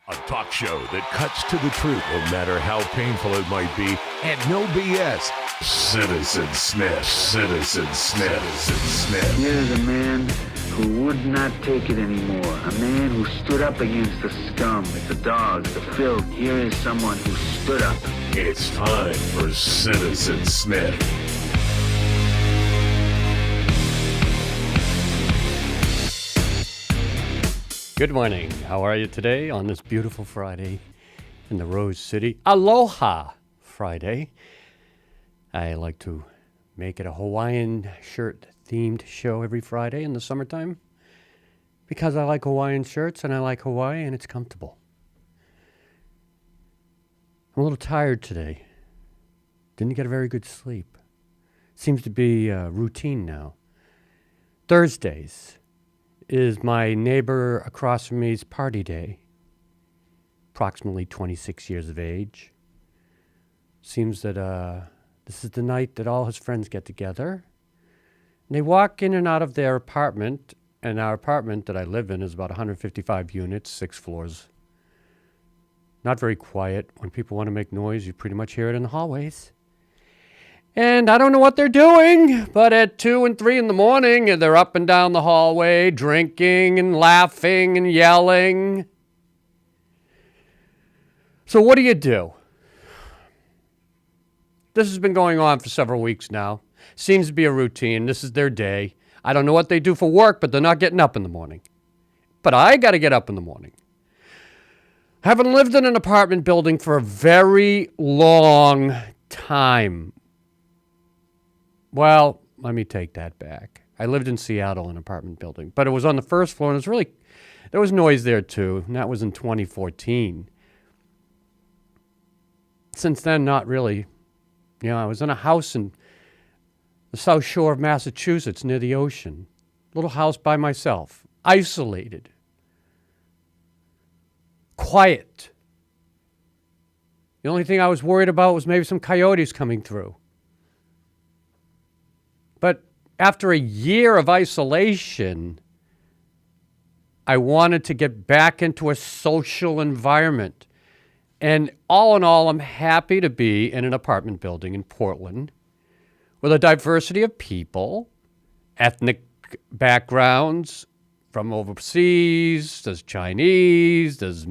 A talk show that cuts to the truth, no matter how painful it might be, and no BS. Citizen Smith, Citizen Smith, Citizen Smith. Here's a man who would not take it anymore. A man who stood up against the scum, the dogs, the filth. Here is someone who stood up. It's time for Citizen Smith. Good morning. How are you today on this beautiful Friday in the Rose City? Aloha Friday. I like to make it a Hawaiian Shirt themed show every Friday in the summertime because I like Hawaiian shirts and I like Hawaii and it's comfortable. I'm a little tired today. Didn't get a very good sleep. Seems to be a routine now. Thursdays is my neighbor across from me's party day. Approximately 26 years of age. Seems that this is the night that all his friends get together. And they walk in and out of their apartment, and our apartment that I live in is about 155 units, 6 floors. Not very quiet. When people want to make noise, you pretty much hear it in the hallways. And I don't know what they're doing, but at 2 and 3 in the morning, they're up and down the hallway, drinking and laughing and yelling. So what do? This has been going on for several weeks now. Seems to be a routine. This is their day. I don't know what they do for work, but they're not getting up in the morning. But I got to get up in the morning. I haven't lived in an apartment building for a very long time. Well, let me take that back. I lived in Seattle in an apartment building, but it was on the first floor, and there was noise there too, and that was in 2014. Since then, not really. You know, I was in a house in the South Shore of Massachusetts near the ocean. Little house by myself, isolated, quiet. The only thing I was worried about was maybe some coyotes coming through. But after a year of isolation, I wanted to get back into a social environment. And all in all, I'm happy to be in an apartment building in Portland with a diversity of people, ethnic backgrounds from overseas. There's Chinese, there's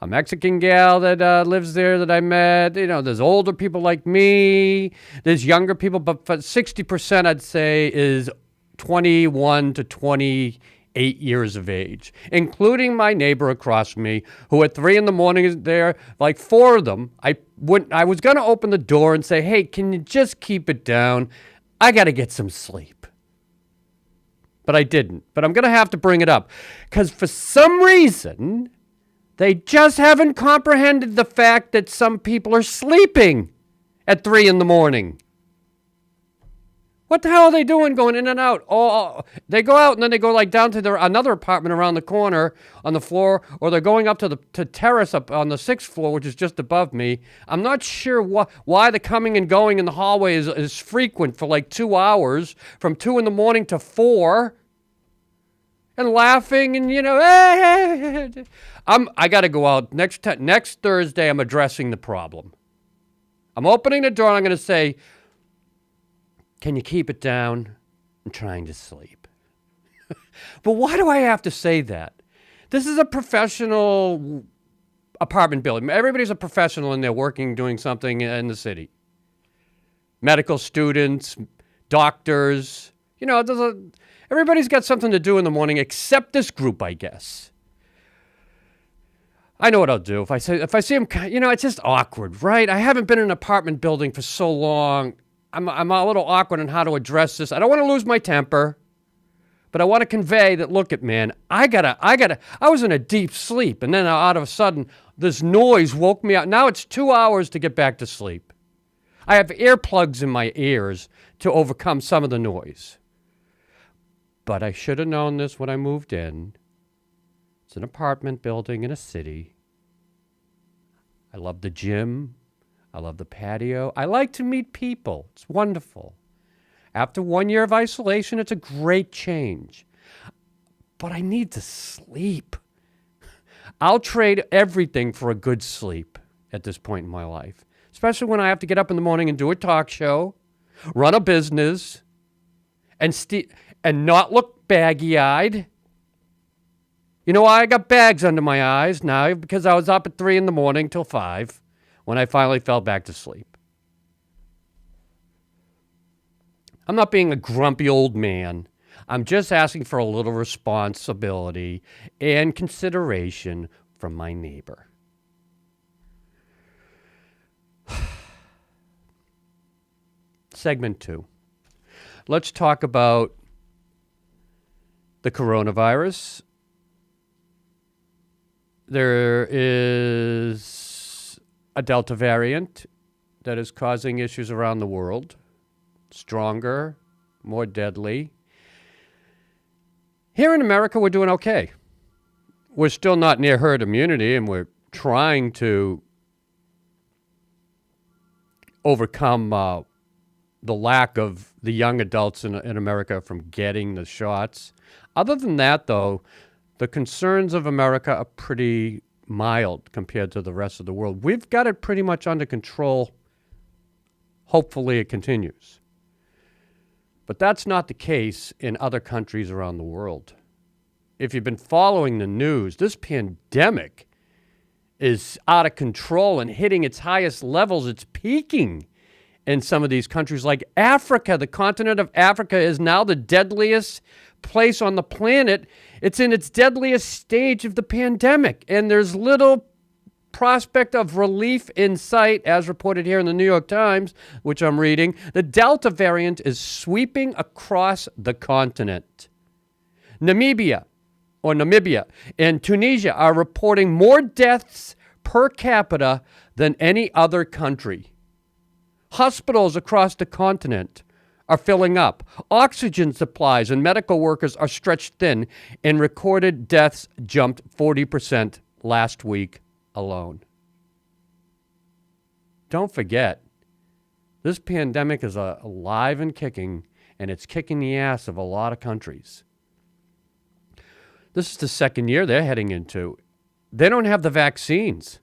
a Mexican gal that lives there that I met. You know, there's older people like me. There's younger people, but 60% I'd say is 21 to 28 years of age, including my neighbor across from me, who at 3 in the morning is there. Like 4 of them, I was going to open the door and say, hey, can you just keep it down? I got to get some sleep. But I didn't. But I'm going to have to bring it up because for some reason, they just haven't comprehended the fact that some people are sleeping at 3 in the morning. What the hell are they doing going in and out? Oh, they go out and then they go like down to another apartment around the corner on the floor, or they're going up to the terrace up on the 6th floor, which is just above me. I'm not sure why the coming and going in the hallway is frequent for like 2 hours, from 2 in the morning to 4. And laughing and, you know, I got to go out. Next Thursday, I'm addressing the problem. I'm opening the door and I'm going to say, can you keep it down? I'm trying to sleep. But why do I have to say that? This is a professional apartment building. Everybody's a professional in there working, doing something in the city. Medical students, doctors, you know, everybody's got something to do in the morning except this group, I guess. I know what I'll do. If I see them, you know, it's just awkward, right? I haven't been in an apartment building for so long. I'm a little awkward on how to address this. I don't want to lose my temper, but I want to convey that, look at, man, I was in a deep sleep, and then out of a sudden, this noise woke me up. Now it's 2 hours to get back to sleep. I have earplugs in my ears to overcome some of the noise. But I should have known this when I moved in. It's an apartment building in a city. I love the gym. I love the patio. I like to meet people. It's wonderful. After 1 year of isolation, it's a great change. But I need to sleep. I'll trade everything for a good sleep at this point in my life, especially when I have to get up in the morning and do a talk show, run a business, and not look baggy-eyed. You know why I got bags under my eyes now? Because I was up at 3 in the morning till 5 when I finally fell back to sleep. I'm not being a grumpy old man. I'm just asking for a little responsibility and consideration from my neighbor. Segment 2. Let's talk about the coronavirus. There is a Delta variant that is causing issues around the world. Stronger, more deadly. Here in America, we're doing okay. We're still not near herd immunity, and we're trying to overcome the lack of the young adults in America from getting the shots. Other than that, though, the concerns of America are pretty mild compared to the rest of the world. We've got it pretty much under control. Hopefully it continues. But that's not the case in other countries around the world. If you've been following the news, this pandemic is out of control and hitting its highest levels. It's peaking in some of these countries like Africa. The continent of Africa is now the deadliest place on the planet. It's in its deadliest stage of the pandemic, and there's little prospect of relief in sight, as reported here in the New York Times, which I'm reading. The Delta variant is sweeping across the continent. Namibia and Tunisia are reporting more deaths per capita than any other country. Hospitals across the continent are filling up. Oxygen supplies and medical workers are stretched thin, and recorded deaths jumped 40% last week alone. Don't forget, this pandemic is alive and kicking, and it's kicking the ass of a lot of countries. This is the second year they're heading into. They don't have the vaccines.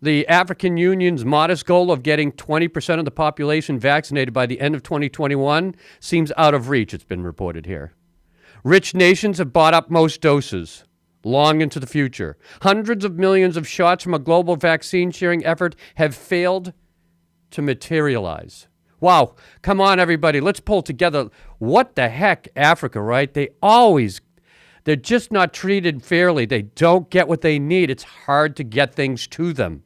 The African Union's modest goal of getting 20% of the population vaccinated by the end of 2021 seems out of reach, it's been reported here. Rich nations have bought up most doses long into the future. Hundreds of millions of shots from a global vaccine sharing effort have failed to materialize. Wow, come on, everybody, let's pull together. What the heck, Africa, right? They're just not treated fairly. They don't get what they need. It's hard to get things to them.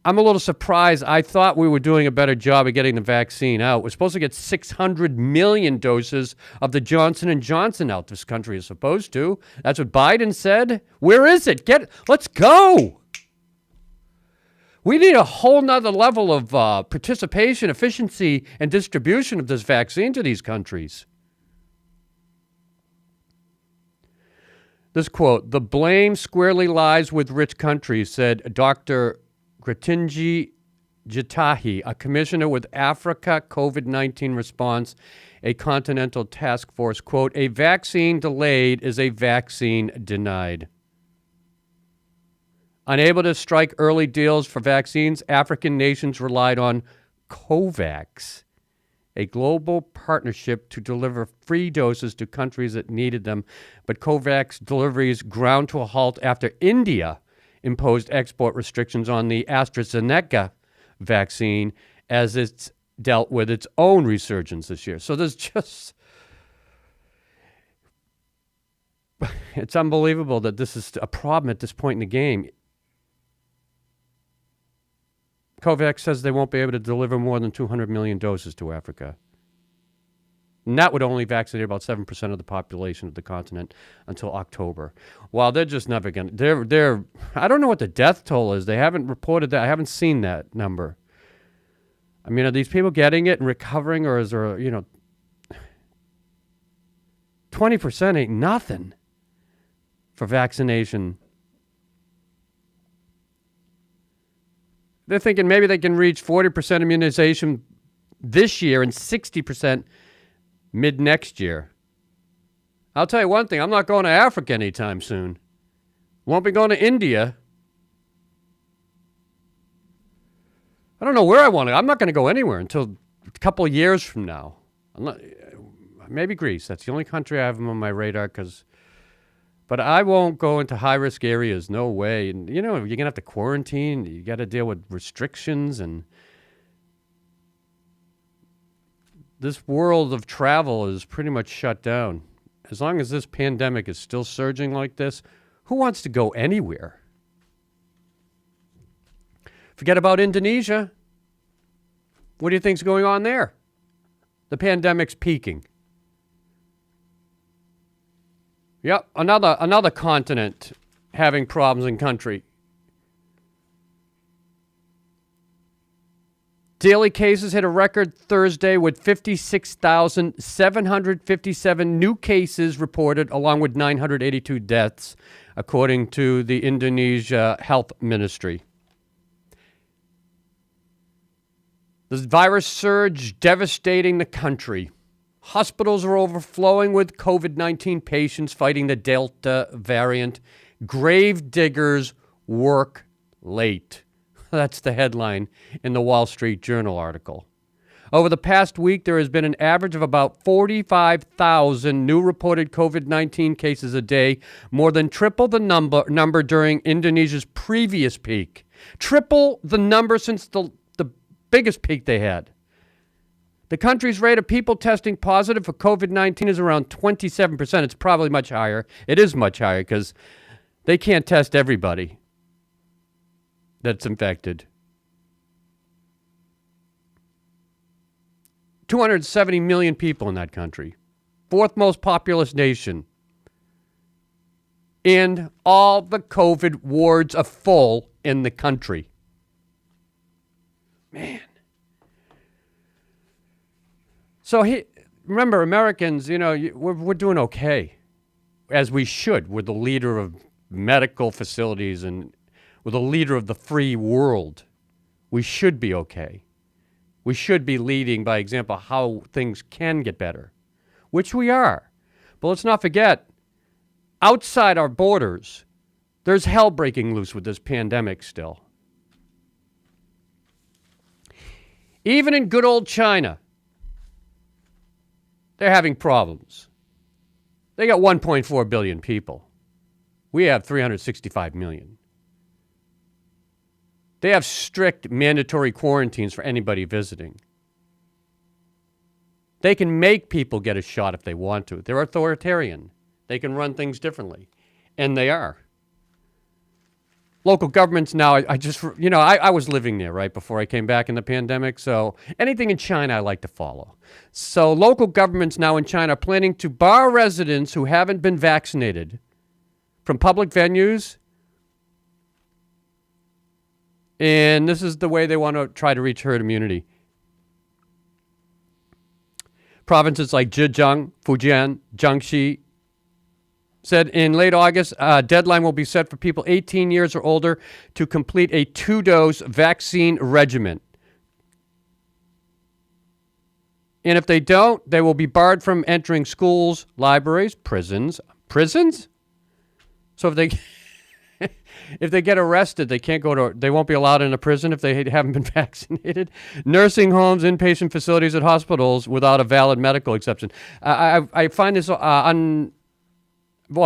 I'm a little surprised. I thought we were doing a better job of getting the vaccine out. We're supposed to get 600 million doses of the Johnson & Johnson out. This country is supposed to. That's what Biden said. Where is it? Let's go. We need a whole nother level of participation, efficiency, and distribution of this vaccine to these countries. This quote, "The blame squarely lies with rich countries," said Dr. Gratinji Jatahi, a commissioner with Africa COVID-19 response, a continental task force. Quote, "A vaccine delayed is a vaccine denied." Unable to strike early deals for vaccines, African nations relied on COVAX, a global partnership to deliver free doses to countries that needed them. But COVAX deliveries ground to a halt after India imposed export restrictions on the AstraZeneca vaccine as it's dealt with its own resurgence this year. So there's just... It's unbelievable that this is a problem at this point in the game. COVAX says they won't be able to deliver more than 200 million doses to Africa. And that would only vaccinate about 7% of the population of the continent until October. Well, they're just never going to... I don't know what the death toll is. They haven't reported that. I haven't seen that number. I mean, are these people getting it and recovering, or is there, 20% ain't nothing for vaccination. They're thinking maybe they can reach 40% immunization this year and 60% mid-next year. I'll tell you one thing, I'm not going to Africa anytime soon. Won't be going to India. I don't know where I want to. I'm not going to go anywhere until a couple of years from now. Maybe Greece. That's the only country I have on my radar. But I won't go into high-risk areas. No way. And, you're going to have to quarantine. You got to deal with restrictions. And this world of travel is pretty much shut down. As long as this pandemic is still surging like this, who wants to go anywhere? Forget about Indonesia. What do you think's going on there? The pandemic's peaking. Yep, another continent having problems in country. Daily cases hit a record Thursday with 56,757 new cases reported, along with 982 deaths, according to the Indonesia Health Ministry. The virus surge devastating the country. Hospitals are overflowing with COVID-19 patients fighting the Delta variant. Grave diggers work late. That's the headline in the Wall Street Journal article. Over the past week, there has been an average of about 45,000 new reported COVID-19 cases a day, more than triple the number during Indonesia's previous peak. Triple the number since the biggest peak they had. The country's rate of people testing positive for COVID-19 is around 27%. It's probably much higher. It is much higher because they can't test everybody that's infected. 270 million people in that country. Fourth most populous nation. And all the COVID wards are full in the country. Man. So remember, Americans, we're doing okay, as we should. We're the leader of medical facilities and we're the leader of the free world. We should be okay. We should be leading by example how things can get better, which we are. But let's not forget, outside our borders, there's hell breaking loose with this pandemic still. Even in good old China, they're having problems. They got 1.4 billion people. We have 365 million. They have strict mandatory quarantines for anybody visiting. They can make people get a shot if they want to. They're authoritarian. They can run things differently. And they are. Local governments now, I was living there right before I came back in the pandemic, so anything in China I like to follow. So local governments now in China are planning to bar residents who haven't been vaccinated from public venues, and this is the way they want to try to reach herd immunity. Provinces like Zhejiang, Fujian, Jiangxi said in late August, a deadline will be set for people 18 years or older to complete a 2-dose vaccine regimen. And if they don't, they will be barred from entering schools, libraries, prisons. Prisons? So if they get arrested, they won't be allowed in a prison if they haven't been vaccinated. Nursing homes, inpatient facilities, and hospitals without a valid medical exception. I find this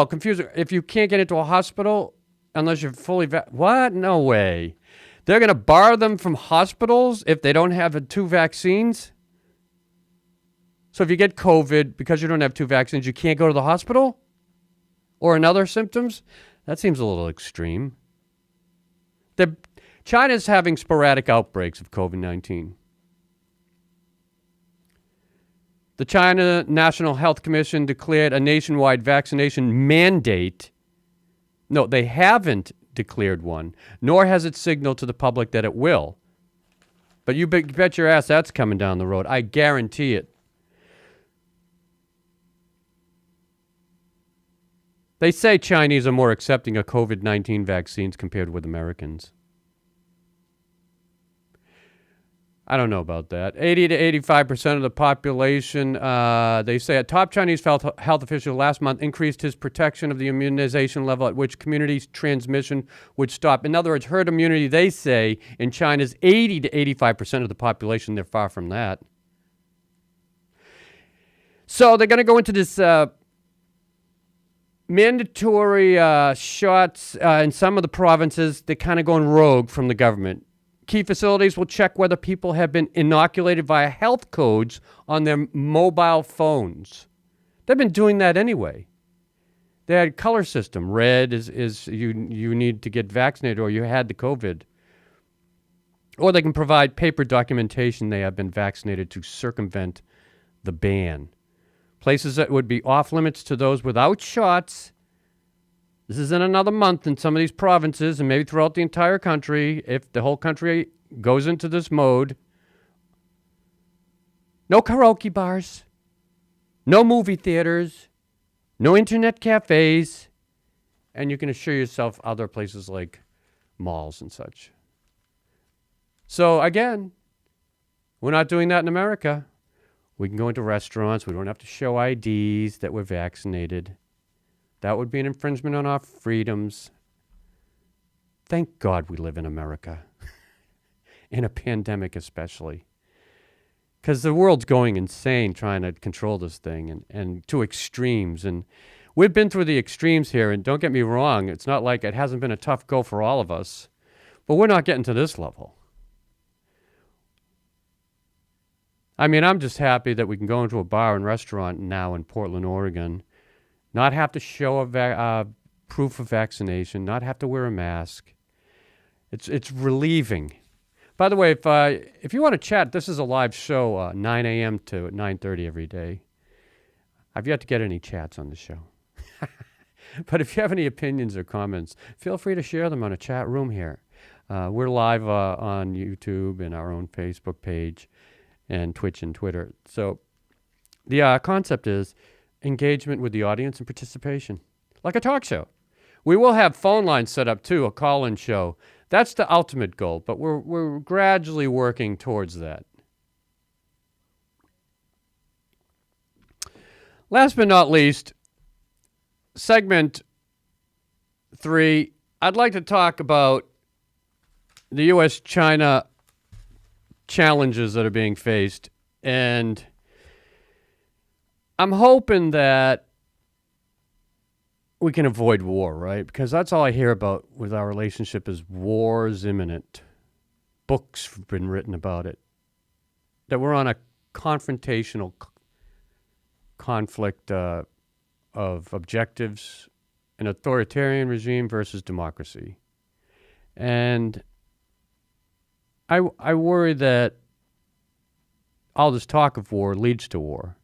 confusing. If you can't get into a hospital unless you're fully what? No way. They're going to bar them from hospitals if they don't have 2 vaccines? So if you get COVID because you don't have 2 vaccines, you can't go to the hospital? Or another symptoms? That seems a little extreme. China's having sporadic outbreaks of COVID-19. The China National Health Commission declared a nationwide vaccination mandate. No, they haven't declared one, nor has it signaled to the public that it will. But you bet your ass that's coming down the road. I guarantee it. They say Chinese are more accepting of COVID-19 vaccines compared with Americans. I don't know about that. 80 to 85% of the population, they say a top Chinese health official last month increased his protection of the immunization level at which community transmission would stop. In other words, herd immunity, they say, in China is 80 to 85% of the population. They're far from that. So they're going to go into this mandatory shots in some of the provinces. They're kind of going rogue from the government. Key facilities will check whether people have been inoculated via health codes on their mobile phones. They've been doing that anyway. They had a color system. Red is you need to get vaccinated or you had the COVID. Or they can provide paper documentation they have been vaccinated to circumvent the ban. Places that would be off limits to those without shots. This is in another month in some of these provinces and maybe throughout the entire country if the whole country goes into this mode. No karaoke bars, no movie theaters, no internet cafes, and you can assure yourself other places like malls and such. So again, we're not doing that in America. We can go into restaurants. We don't have to show IDs that we're vaccinated. That would be an infringement on our freedoms. Thank God we live in America, in a pandemic especially. Because the world's going insane trying to control this thing and to extremes. And we've been through the extremes here, and don't get me wrong, it's not like it hasn't been a tough go for all of us. But we're not getting to this level. I mean, I'm just happy that we can go into a bar and restaurant now in Portland, Oregon, not have to show a proof of vaccination, not have to wear a mask. It's relieving. By the way, if you want to chat, this is a live show, 9 a.m. to 9:30 every day. I've yet to get any chats on the show. But if you have any opinions or comments, feel free to share them on a chat room here. We're live on YouTube and our own Facebook page and Twitch and Twitter. So the concept is engagement with the audience and participation, like a talk show. We will have phone lines set up too, a call-in show. That's the ultimate goal, but we're gradually working towards that. Last but not least, segment 3, I'd like to talk about the U.S.-China challenges that are being faced, and I'm hoping that we can avoid war, right? Because that's all I hear about with our relationship is war is imminent. Books have been written about it. That we're on a confrontational conflict of objectives, an authoritarian regime versus democracy. And I worry that all this talk of war leads to war.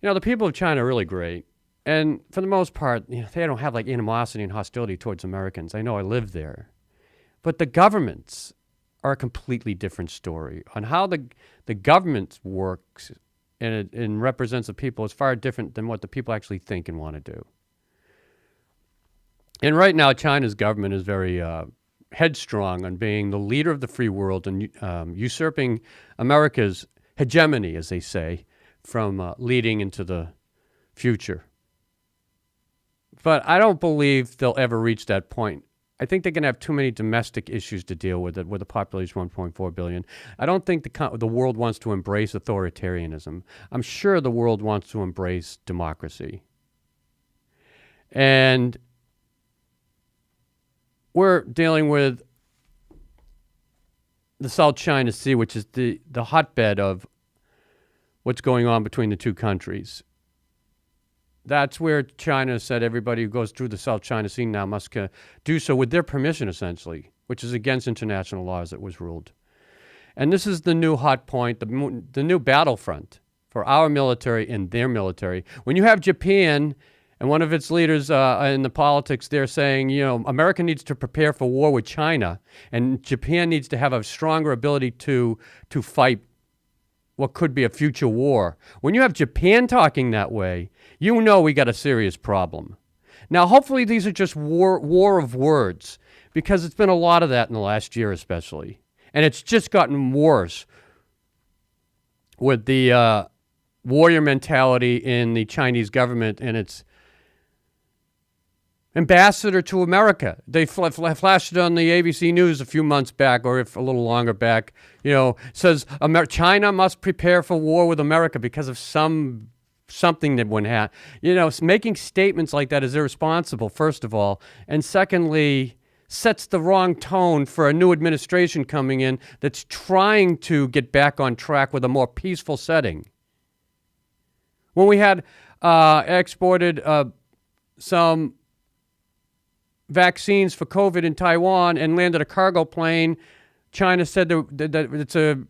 You know, the people of China are really great. And for the most part, you know, they don't have like animosity and hostility towards Americans. I know I live there. But the governments are a completely different story. On how the government works and represents the people is far different than what the people actually think and want to do. And right now, China's government is very headstrong on being the leader of the free world and usurping America's hegemony, as they say, from leading into the future. But I don't believe they'll ever reach that point. I think they're going to have too many domestic issues to deal with a population of 1.4 billion. I don't think the world wants to embrace authoritarianism. I'm sure the world wants to embrace democracy. And we're dealing with the South China Sea, which is the hotbed of what's going on between the two countries. That's where China said everybody who goes through the South China Sea now must do so with their permission, essentially, which is against international laws that was ruled. And this is the new hot point, the new battlefront for our military and their military. When you have Japan and one of its leaders in the politics, they're saying, you know, America needs to prepare for war with China, and Japan needs to have a stronger ability to fight what could be a future war. When you have Japan talking that way, you know we got a serious problem. Now, hopefully these are just war of words, because it's been a lot of that in the last year especially. And it's just gotten worse with the warrior mentality in the Chinese government and its ambassador to America. They flashed it on the ABC News a few months back, or if a little longer back, says China must prepare for war with America because of something that wouldn't happen. Making statements like that is irresponsible, first of all. And secondly, sets the wrong tone for a new administration coming in that's trying to get back on track with a more peaceful setting. When we had exported some vaccines for COVID in Taiwan and landed a cargo plane, China said that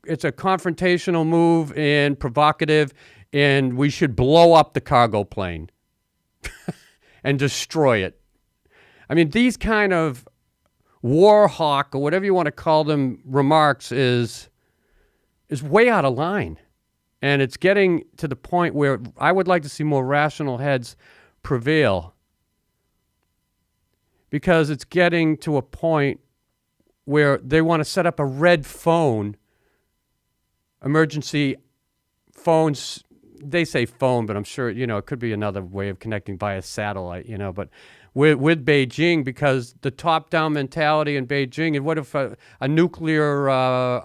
it's a confrontational move and provocative, and we should blow up the cargo plane and destroy it. I mean, these kind of war hawk, or whatever you want to call them, remarks is way out of line. And it's getting to the point where I would like to see more rational heads prevail, because it's getting to a point where they want to set up a red phone, emergency phones. They say phone, but I'm sure, it could be another way of connecting via satellite, but with Beijing, because the top-down mentality in Beijing, and what if a nuclear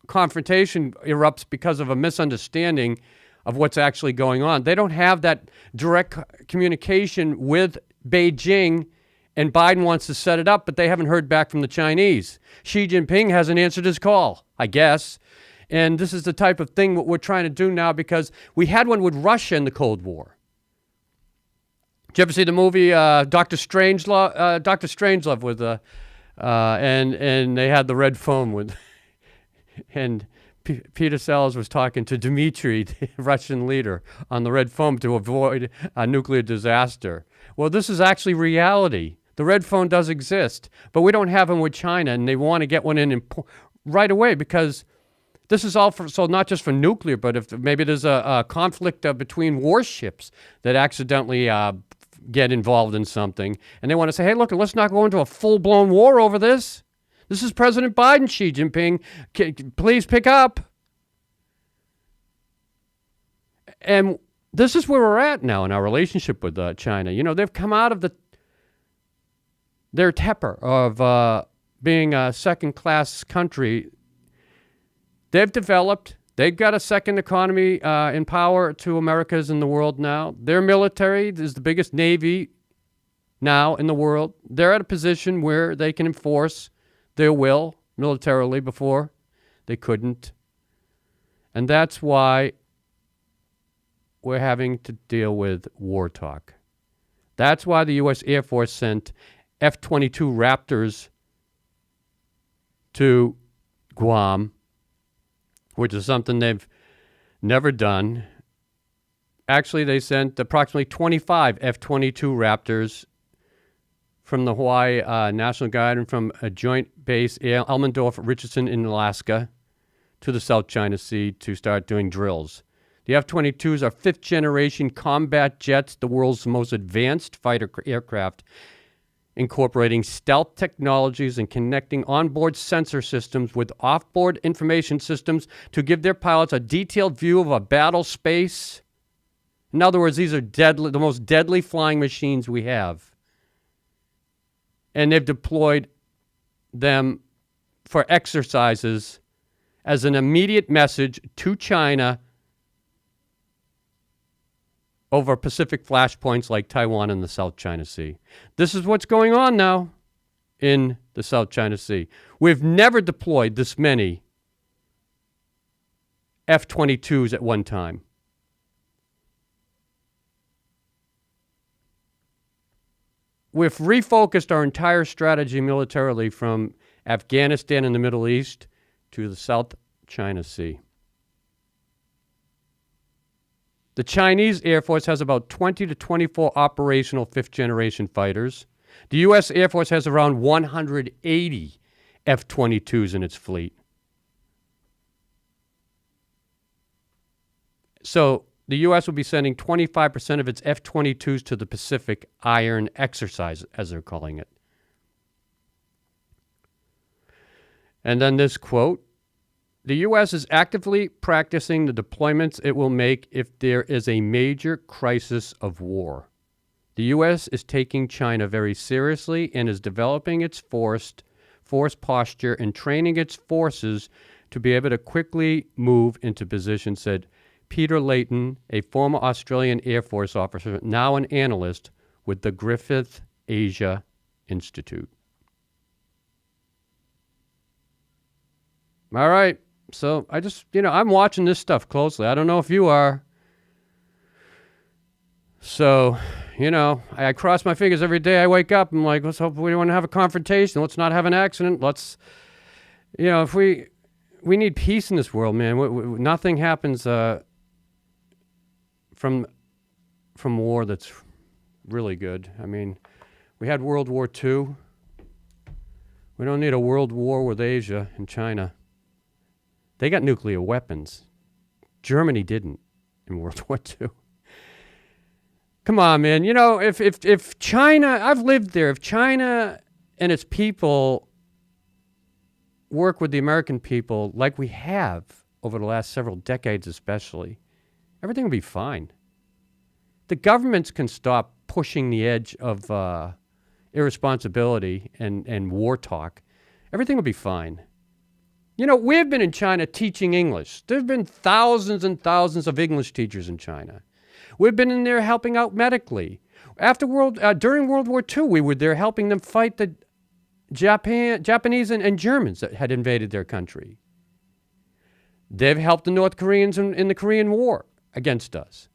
confrontation erupts because of a misunderstanding of what's actually going on? They don't have that direct communication with Beijing, and Biden wants to set it up, but they haven't heard back from the Chinese. Xi Jinping hasn't answered his call, I guess. And this is the type of thing what we're trying to do now, because we had one with Russia in the Cold War. Did you ever see the movie Dr. Strangelove? Dr. Strangelove with and they had the red phone with, and Peter Sellers was talking to Dmitry, the Russian leader, on the red phone to avoid a nuclear disaster. Well, this is actually reality. The red phone does exist, but we don't have them with China, and they want to get one in right away, because this is all so not just for nuclear, but if maybe there's a conflict between warships that accidentally get involved in something, and they want to say, hey, look, let's not go into a full-blown war over this. This is President Biden, Xi Jinping. Please pick up. And this is where we're at now in our relationship with China. They've come out of their tepor of being a second-class country. They've developed. They've got a second economy in power to America's in the world now. Their military is the biggest navy now in the world. They're at a position where they can enforce their will militarily. Before they couldn't. And that's why we're having to deal with war talk. That's why the U.S. Air Force sent F-22 Raptors to Guam, which is something they've never done. Actually, they sent approximately 25 F-22 Raptors from the Hawaii National Guard and from a joint base, Elmendorf, Richardson in Alaska, to the South China Sea to start doing drills. The F-22s are fifth-generation combat jets, the world's most advanced fighter aircraft, incorporating stealth technologies and connecting onboard sensor systems with offboard information systems to give their pilots a detailed view of a battle space. In other words, these are deadly, the most deadly flying machines we have. And they've deployed them for exercises as an immediate message to China over Pacific flashpoints like Taiwan and the South China Sea. This is what's going on now in the South China Sea. We've never deployed this many F-22s at one time. We've refocused our entire strategy militarily from Afghanistan and the Middle East to the South China Sea. The Chinese Air Force has about 20 to 24 operational fifth-generation fighters. The U.S. Air Force has around 180 F-22s in its fleet. So the U.S. will be sending 25% of its F-22s to the Pacific Iron exercise, as they're calling it. And then this quote, the U.S. is actively practicing the deployments it will make if there is a major crisis of war. The U.S. is taking China very seriously and is developing its force posture and training its forces to be able to quickly move into position, said Peter Layton, a former Australian Air Force officer, now an analyst with the Griffith Asia Institute. All right. So I just, I'm watching this stuff closely. I don't know if you are. So, I cross my fingers every day I wake up. I'm like, let's hope we don't want to have a confrontation. Let's not have an accident. Let's, if we need peace in this world, man. Nothing happens from war that's really good. I mean, we had World War II. We don't need a world war with Asia and China. They got nuclear weapons. Germany didn't in World War II. Come on, man. If China, I've lived there, if China and its people work with the American people like we have over the last several decades especially, everything will be fine. The governments can stop pushing the edge of irresponsibility and war talk. Everything will be fine. We've been in China teaching English. There have been thousands and thousands of English teachers in China. We've been in there helping out medically. During World War II, we were there helping them fight the Japanese and Germans that had invaded their country. They've helped the North Koreans in the Korean War against us.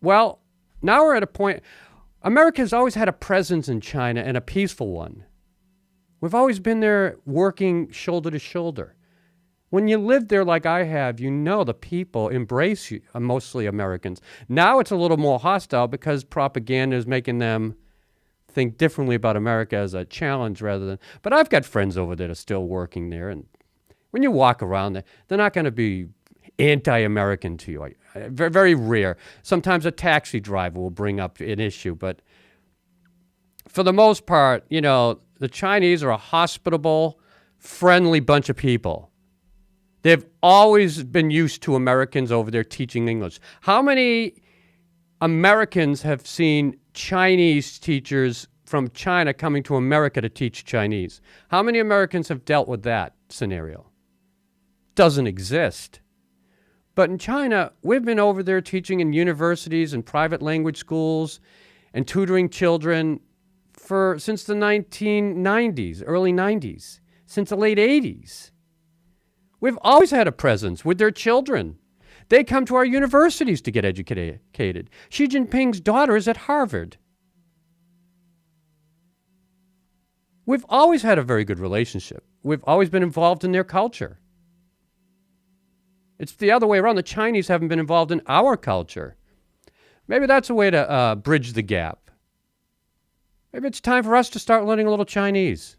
Well, now we're at a point. America has always had a presence in China and a peaceful one. We've always been there working shoulder to shoulder. When you live there like I have, the people embrace you, mostly Americans. Now it's a little more hostile because propaganda is making them think differently about America as a challenge rather than... But I've got friends over there that are still working there, and when you walk around there, they're not going to be anti-American to you. Very, very rare. Sometimes a taxi driver will bring up an issue, but for the most part, the Chinese are a hospitable, friendly bunch of people. They've always been used to Americans over there teaching English. How many Americans have seen Chinese teachers from China coming to America to teach Chinese? How many Americans have dealt with that scenario? Doesn't exist. But in China, we've been over there teaching in universities and private language schools and tutoring children since the 1990s, early 90s, since the late 80s. We've always had a presence with their children. They come to our universities to get educated. Xi Jinping's daughter is at Harvard. We've always had a very good relationship. We've always been involved in their culture. It's the other way around. The Chinese haven't been involved in our culture. Maybe that's a way to bridge the gap. Maybe it's time for us to start learning a little Chinese,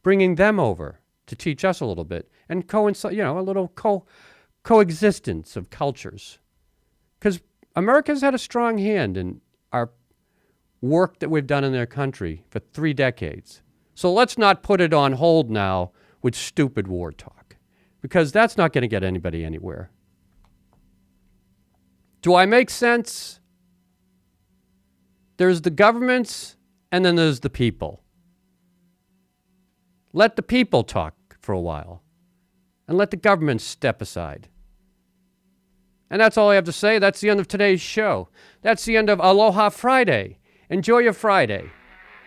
bringing them over to teach us a little bit, and a little coexistence of cultures. Because America's had a strong hand in our work that we've done in their country for 3 decades. So let's not put it on hold now with stupid war talk, because that's not going to get anybody anywhere. Do I make sense? There's the governments, and then there's the people. Let the people talk for a while, and let the government step aside. And that's all I have to say. That's the end of today's show. That's the end of Aloha Friday. Enjoy your Friday.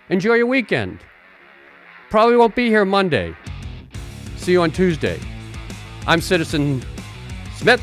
Enjoy your weekend. Probably won't be here Monday. See you on Tuesday. I'm Citizen Smith.